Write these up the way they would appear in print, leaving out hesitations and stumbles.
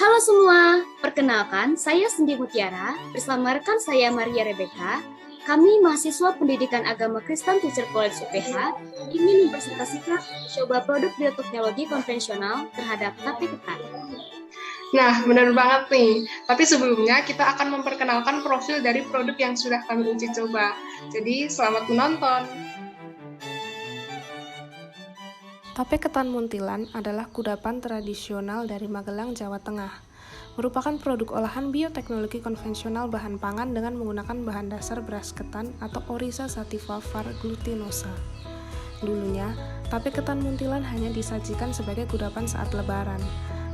Halo semua, perkenalkan saya Sendi Mutiara bersama rekan saya Maria Rebecca. Kami mahasiswa Pendidikan Agama Kristen Teacher College UPH ingin mempresentasikan coba produk bioteknologi konvensional terhadap tape ketan. Nah, benar banget nih. Tapi sebelumnya kita akan memperkenalkan profil dari produk yang sudah kami uji coba. Jadi, selamat menonton. Tape ketan muntilan adalah kudapan tradisional dari Magelang, Jawa Tengah. Merupakan produk olahan bioteknologi konvensional bahan pangan dengan menggunakan bahan dasar beras ketan atau Oryza sativa var glutinosa. Dulunya, tape ketan muntilan hanya disajikan sebagai kudapan saat lebaran.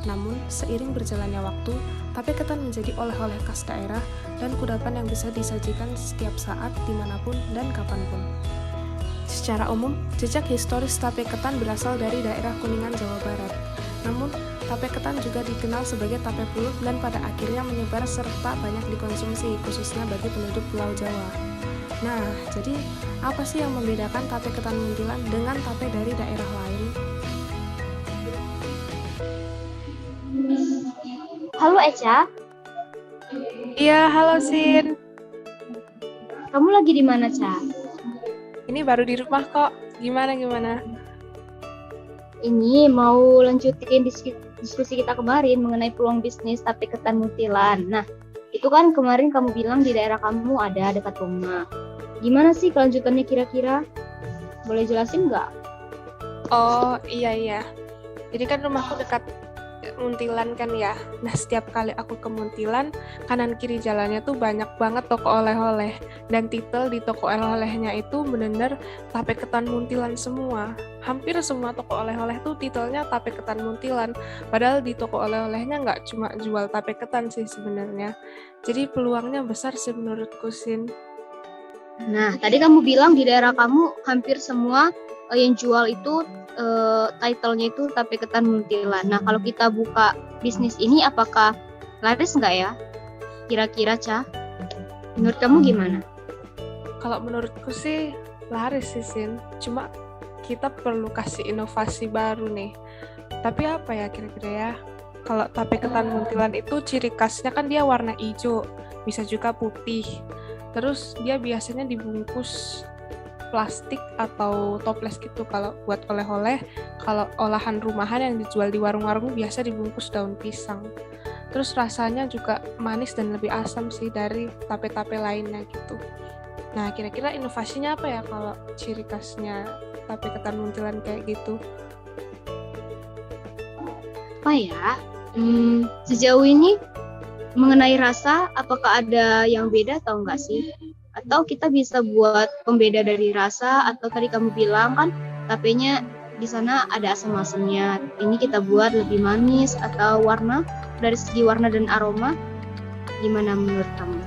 Namun, seiring berjalannya waktu, tape ketan menjadi oleh-oleh khas daerah dan kudapan yang bisa disajikan setiap saat, dimanapun, dan kapanpun. Secara umum, jejak historis tape ketan berasal dari daerah Kuningan, Jawa Barat. Namun, tape ketan juga dikenal sebagai tape pulut dan pada akhirnya menyebar serta banyak dikonsumsi, khususnya bagi penduduk Pulau Jawa. Nah, jadi apa sih yang membedakan tape ketan muntilan dengan tape dari daerah lain? Halo Eca, Iya, halo Sin. kamu lagi di mana, Ca? Ini baru di rumah kok. Gimana? Ini mau lanjutin diskusi kita kemarin mengenai peluang bisnis tape ketan muntilan. Nah, itu kan kemarin kamu bilang di daerah kamu ada dekat rumah. Gimana sih kelanjutannya kira-kira? Boleh jelasin nggak? Oh, iya. Jadi kan rumahku dekat Muntilan kan ya. Nah, setiap kali aku ke Muntilan, kanan kiri jalannya tuh banyak banget toko oleh-oleh. Dan titel di toko oleh-olehnya itu bener-bener tape ketan muntilan semua. Hampir semua toko oleh-oleh tuh titelnya tape ketan muntilan. Padahal di toko oleh-olehnya nggak cuma jual tape ketan sih sebenarnya. Jadi peluangnya besar sih menurutku, Sin. Nah, tadi kamu bilang di daerah kamu hampir semua yang jual itu title-nya itu tape ketan muntilan. Nah, kalau kita buka bisnis ini apakah laris nggak ya? Kira-kira, Ca? Menurut kamu gimana? Kalau menurutku sih laris sih, Sin. Cuma kita perlu kasih inovasi baru nih. Tapi apa ya kira-kira ya? Kalau tape ketan muntilan itu ciri khasnya kan dia warna hijau, bisa juga putih. Terus dia biasanya dibungkus plastik atau toples gitu kalau buat oleh-oleh. Kalau olahan rumahan yang dijual di warung-warung biasa dibungkus daun pisang. Terus rasanya juga manis dan lebih asam sih dari tape-tape lainnya gitu. Nah, kira-kira inovasinya apa ya kalau ciri khasnya tape ketan muntilan kayak gitu? Apa ya? Sejauh ini mengenai rasa, apakah ada yang beda atau enggak sih? Atau kita bisa buat pembeda dari rasa, atau tadi kamu bilang kan tapenya di sana ada asam-asamnya. Ini kita buat lebih manis, atau warna, dari segi warna dan aroma, gimana menurut kamu?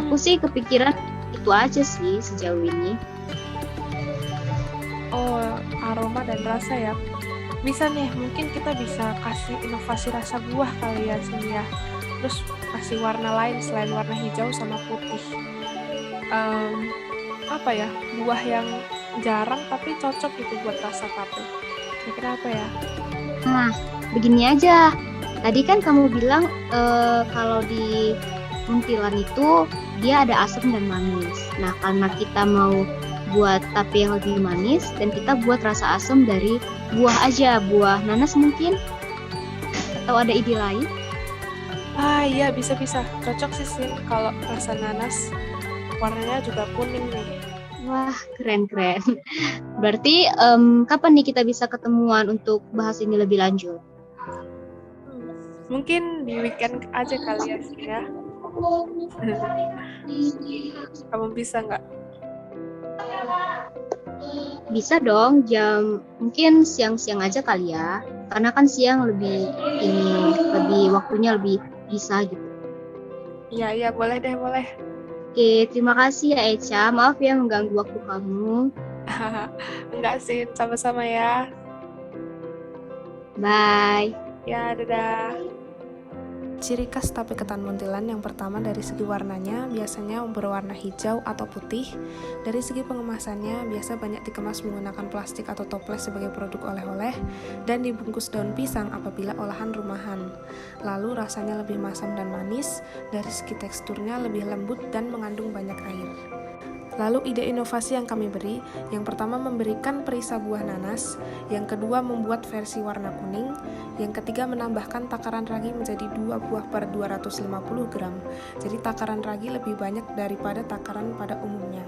Aku sih kepikiran itu aja sih sejauh ini. Oh, aroma dan rasa ya. Bisa nih, mungkin kita bisa kasih inovasi rasa buah kali ya sini ya. Terus kasih warna lain selain warna hijau sama putih. Apa ya, buah yang jarang tapi cocok gitu buat rasa tape. Kira-kira apa ya? Nah, begini aja. Tadi kan kamu bilang kalau di muntilan itu dia ada asam dan manis. Nah, karena kita mau buat tape yang lebih manis dan kita buat rasa asam dari buah aja, buah nanas mungkin, atau ada ide lain? Ah iya, bisa-bisa. Cocok sih Sin kalau rasa nanas. Warnanya juga kuning nih. Wah, keren-keren. Berarti kapan nih kita bisa ketemuan untuk bahas ini lebih lanjut? Mungkin di weekend aja kali ya Sin ya. Kamu bisa nggak? Bisa dong, mungkin siang-siang aja kali ya. Karena kan siang lebih waktunya lebih bisa gitu. Iya, boleh deh, boleh. Oke, terima kasih ya Eca. Maaf ya mengganggu waktu kamu. Enggak sih, sama-sama ya. Bye. Ya, dadah. Ciri khas tape ketan muntilan yang pertama dari segi warnanya biasanya berwarna hijau atau putih. Dari segi pengemasannya biasa banyak dikemas menggunakan plastik atau toples sebagai produk oleh-oleh dan dibungkus daun pisang apabila olahan rumahan. Lalu rasanya lebih masam dan manis, dari segi teksturnya lebih lembut dan mengandung banyak air. Lalu ide inovasi yang kami beri, yang pertama memberikan perisa buah nanas, yang kedua membuat versi warna kuning, yang ketiga menambahkan takaran ragi menjadi 2 buah per 250 gram. Jadi takaran ragi lebih banyak daripada takaran pada umumnya.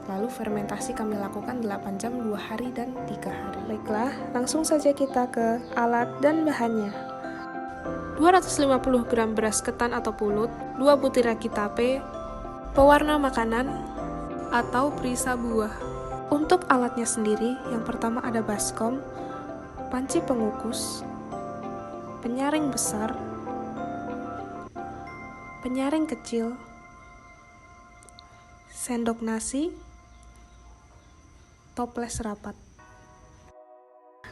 Lalu fermentasi kami lakukan 8 jam 2 hari dan 3 hari. Baiklah, langsung saja kita ke alat dan bahannya. 250 gram beras ketan atau pulut, 2 butir ragi tape, pewarna makanan, atau perisa buah. Untuk alatnya sendiri, yang pertama ada baskom, panci pengukus, penyaring besar, penyaring kecil, sendok nasi, toples rapat.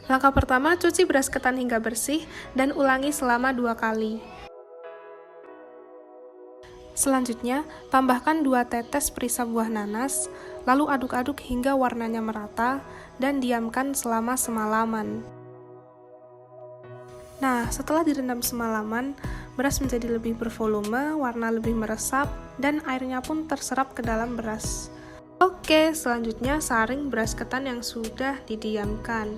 Langkah pertama, cuci beras ketan hingga bersih dan ulangi selama 2 kali. Selanjutnya, tambahkan 2 tetes perisa buah nanas, lalu aduk-aduk hingga warnanya merata dan diamkan selama semalaman. Nah, setelah direndam semalaman, beras menjadi lebih bervolume, warna lebih meresap, dan airnya pun terserap ke dalam beras. Oke, selanjutnya saring beras ketan yang sudah didiamkan,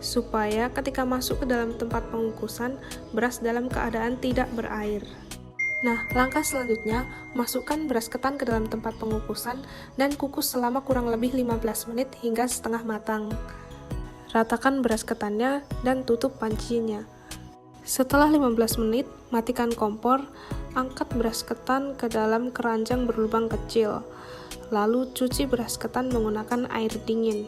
supaya ketika masuk ke dalam tempat pengukusan, beras dalam keadaan tidak berair. Nah, langkah selanjutnya, masukkan beras ketan ke dalam tempat pengukusan dan kukus selama kurang lebih 15 menit hingga setengah matang. Ratakan beras ketannya dan tutup pancinya. Setelah 15 menit, matikan kompor, angkat beras ketan ke dalam keranjang berlubang kecil, lalu cuci beras ketan menggunakan air dingin.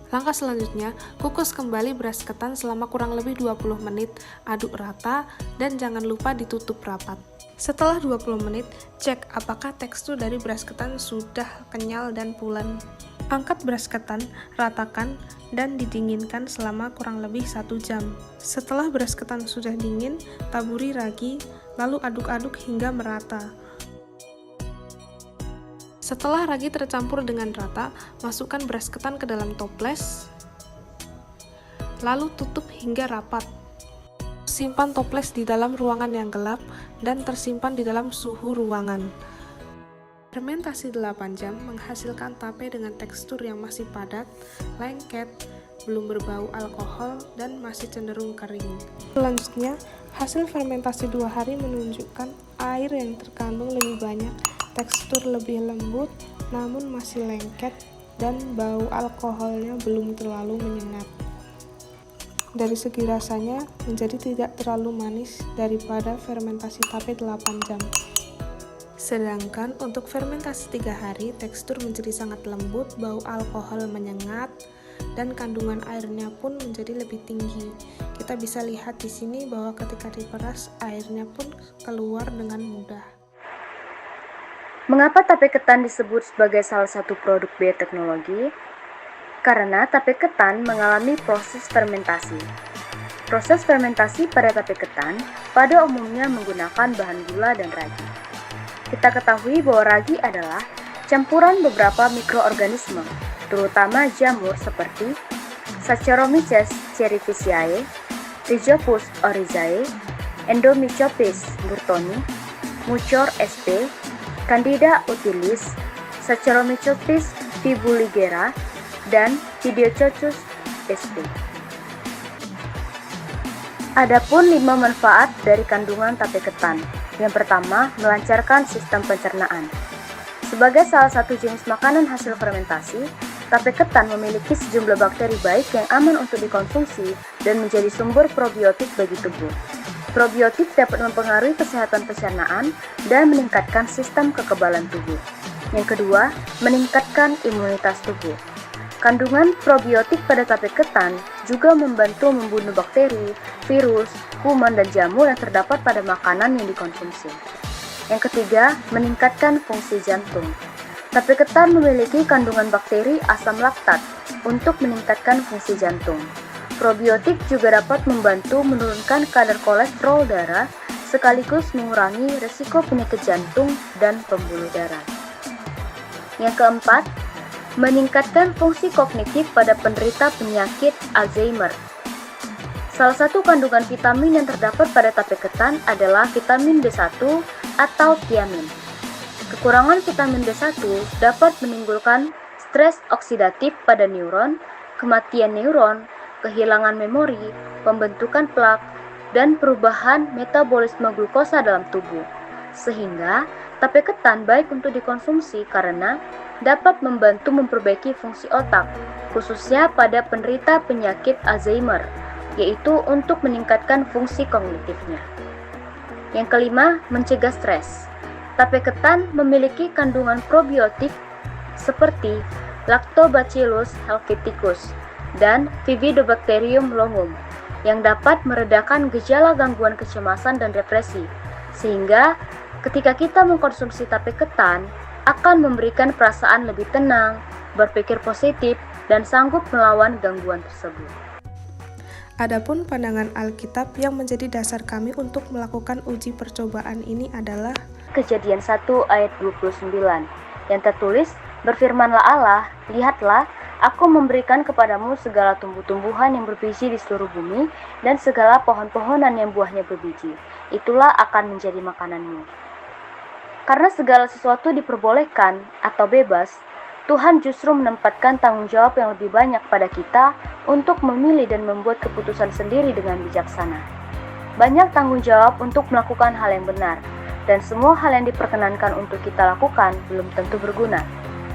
Langkah selanjutnya, kukus kembali beras ketan selama kurang lebih 20 menit, aduk rata, dan jangan lupa ditutup rapat. Setelah 20 menit, cek apakah tekstur dari beras ketan sudah kenyal dan pulen. Angkat beras ketan, ratakan, dan didinginkan selama kurang lebih 1 jam. Setelah beras ketan sudah dingin, taburi ragi, lalu aduk-aduk hingga merata. Setelah ragi tercampur dengan rata, masukkan beras ketan ke dalam toples, lalu tutup hingga rapat. Simpan toples di dalam ruangan yang gelap dan tersimpan di dalam suhu ruangan. Fermentasi 8 jam menghasilkan tape dengan tekstur yang masih padat, lengket, belum berbau alkohol, dan masih cenderung kering. Selanjutnya, hasil fermentasi 2 hari menunjukkan air yang terkandung lebih banyak, tekstur lebih lembut, namun masih lengket, dan bau alkoholnya belum terlalu menyengat. Dari segi rasanya, menjadi tidak terlalu manis daripada fermentasi tape 8 jam. Sedangkan untuk fermentasi 3 hari, tekstur menjadi sangat lembut, bau alkohol menyengat, dan kandungan airnya pun menjadi lebih tinggi. Kita bisa lihat di sini bahwa ketika diperas, airnya pun keluar dengan mudah. Mengapa tape ketan disebut sebagai salah satu produk bioteknologi? Karena tape ketan mengalami proses fermentasi. Proses fermentasi pada tape ketan pada umumnya menggunakan bahan gula dan ragi. Kita ketahui bahwa ragi adalah campuran beberapa mikroorganisme, terutama jamur seperti Saccharomyces cerevisiae, Rhizopus oryzae, Endomycopis burtoni, Mucor sp, Candida utilis, Saccharomyces fibuligera, dan Pidiococcus sp. Adapun 5 manfaat dari kandungan tape ketan. Yang pertama, melancarkan sistem pencernaan. Sebagai salah satu jenis makanan hasil fermentasi, tape ketan memiliki sejumlah bakteri baik yang aman untuk dikonsumsi dan menjadi sumber probiotik bagi tubuh. Probiotik dapat mempengaruhi kesehatan pencernaan dan meningkatkan sistem kekebalan tubuh. Yang kedua, meningkatkan imunitas tubuh. Kandungan probiotik pada tape ketan juga membantu membunuh bakteri, virus, kuman, dan jamur yang terdapat pada makanan yang dikonsumsi. Yang ketiga, meningkatkan fungsi jantung. Tape ketan memiliki kandungan bakteri asam laktat untuk meningkatkan fungsi jantung. Probiotik juga dapat membantu menurunkan kadar kolesterol darah sekaligus mengurangi risiko penyakit jantung dan pembuluh darah. Yang keempat, meningkatkan fungsi kognitif pada penderita penyakit Alzheimer. Salah satu kandungan vitamin yang terdapat pada tape ketan adalah vitamin B1 atau tiamin. Kekurangan vitamin B1 dapat menimbulkan stres oksidatif pada neuron, kematian neuron, kehilangan memori, pembentukan plak, dan perubahan metabolisme glukosa dalam tubuh. Sehingga, tape ketan baik untuk dikonsumsi karena dapat membantu memperbaiki fungsi otak, khususnya pada penderita penyakit Alzheimer, yaitu untuk meningkatkan fungsi kognitifnya. Yang kelima, mencegah stres. Tape ketan memiliki kandungan probiotik seperti Lactobacillus helveticus dan Viridobacterium longum yang dapat meredakan gejala gangguan kecemasan dan depresi, sehingga ketika kita mengkonsumsi tape ketan akan memberikan perasaan lebih tenang, berpikir positif, dan sanggup melawan gangguan tersebut. Adapun pandangan Alkitab yang menjadi dasar kami untuk melakukan uji percobaan ini adalah Kejadian 1 ayat 29 yang tertulis, "Berfirmanlah Allah, lihatlah, aku memberikan kepadamu segala tumbuh-tumbuhan yang berbiji di seluruh bumi dan segala pohon-pohonan yang buahnya berbiji. Itulah akan menjadi makananmu." Karena segala sesuatu diperbolehkan atau bebas, Tuhan justru menempatkan tanggung jawab yang lebih banyak pada kita untuk memilih dan membuat keputusan sendiri dengan bijaksana. Banyak tanggung jawab untuk melakukan hal yang benar, dan semua hal yang diperkenankan untuk kita lakukan belum tentu berguna.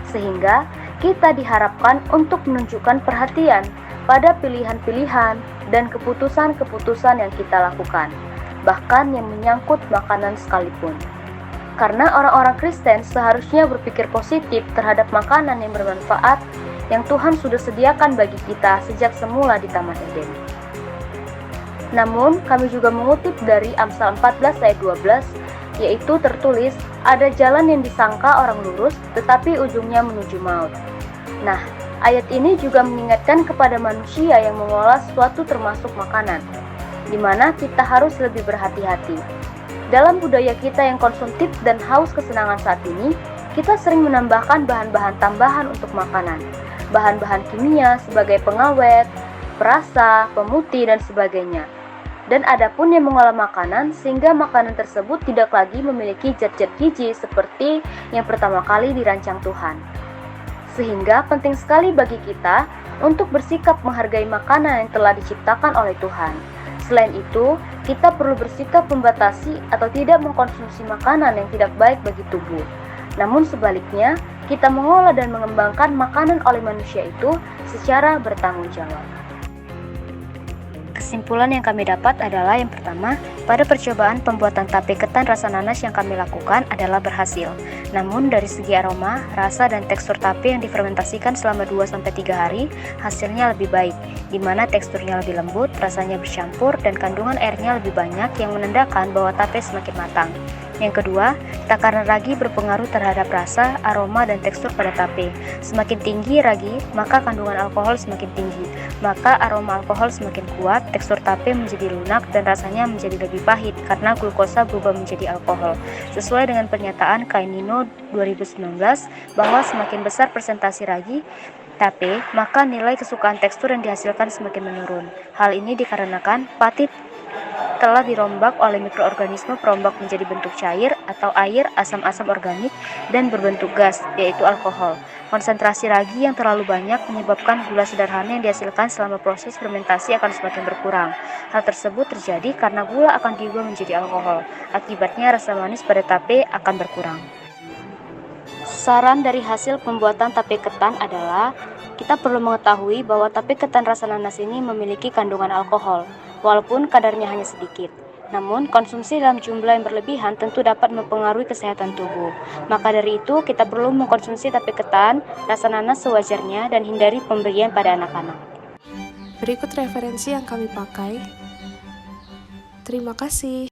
Sehingga kita diharapkan untuk menunjukkan perhatian pada pilihan-pilihan dan keputusan-keputusan yang kita lakukan, bahkan yang menyangkut makanan sekalipun. Karena orang-orang Kristen seharusnya berpikir positif terhadap makanan yang bermanfaat yang Tuhan sudah sediakan bagi kita sejak semula di Taman Eden. Namun, kami juga mengutip dari Amsal 14 ayat 12, yaitu tertulis, "Ada jalan yang disangka orang lurus, tetapi ujungnya menuju maut." Nah, ayat ini juga mengingatkan kepada manusia yang mengolah sesuatu termasuk makanan, di mana kita harus lebih berhati-hati. Dalam budaya kita yang konsumtif dan haus kesenangan saat ini, kita sering menambahkan bahan-bahan tambahan untuk makanan, bahan-bahan kimia sebagai pengawet, perasa, pemutih, dan sebagainya. Dan ada pun yang mengolah makanan sehingga makanan tersebut tidak lagi memiliki zat-zat gizi seperti yang pertama kali dirancang Tuhan. Sehingga penting sekali bagi kita untuk bersikap menghargai makanan yang telah diciptakan oleh Tuhan. Selain itu, kita perlu bersikap membatasi atau tidak mengkonsumsi makanan yang tidak baik bagi tubuh. Namun sebaliknya, kita mengolah dan mengembangkan makanan oleh manusia itu secara bertanggung jawab. Kesimpulan yang kami dapat adalah yang pertama, pada percobaan pembuatan tape ketan rasa nanas yang kami lakukan adalah berhasil. Namun dari segi aroma, rasa dan tekstur tape yang difermentasikan selama 2-3 hari, hasilnya lebih baik, di mana teksturnya lebih lembut, rasanya bercampur, dan kandungan airnya lebih banyak yang menandakan bahwa tape semakin matang. Yang kedua, takaran ragi berpengaruh terhadap rasa, aroma, dan tekstur pada tape. Semakin tinggi ragi, maka kandungan alkohol semakin tinggi, maka aroma alkohol semakin kuat, tekstur tape menjadi lunak, dan rasanya menjadi lebih pahit karena glukosa berubah menjadi alkohol. Sesuai dengan pernyataan Kainino 2019 bahwa semakin besar persentase ragi tape, maka nilai kesukaan tekstur yang dihasilkan semakin menurun. Hal ini dikarenakan pati telah dirombak oleh mikroorganisme perombak menjadi bentuk cair atau air, asam-asam organik, dan berbentuk gas, yaitu alkohol. Konsentrasi ragi yang terlalu banyak menyebabkan gula sederhana yang dihasilkan selama proses fermentasi akan semakin berkurang. Hal tersebut terjadi karena gula akan diubah menjadi alkohol. Akibatnya rasa manis pada tape akan berkurang. Saran dari hasil pembuatan tape ketan adalah kita perlu mengetahui bahwa tape ketan rasa nanas ini memiliki kandungan alkohol, walaupun kadarnya hanya sedikit. Namun, konsumsi dalam jumlah yang berlebihan tentu dapat mempengaruhi kesehatan tubuh. Maka dari itu, kita perlu mengkonsumsi tape ketan, rasa nanas sewajarnya, dan hindari pemberian pada anak-anak. Berikut referensi yang kami pakai. Terima kasih.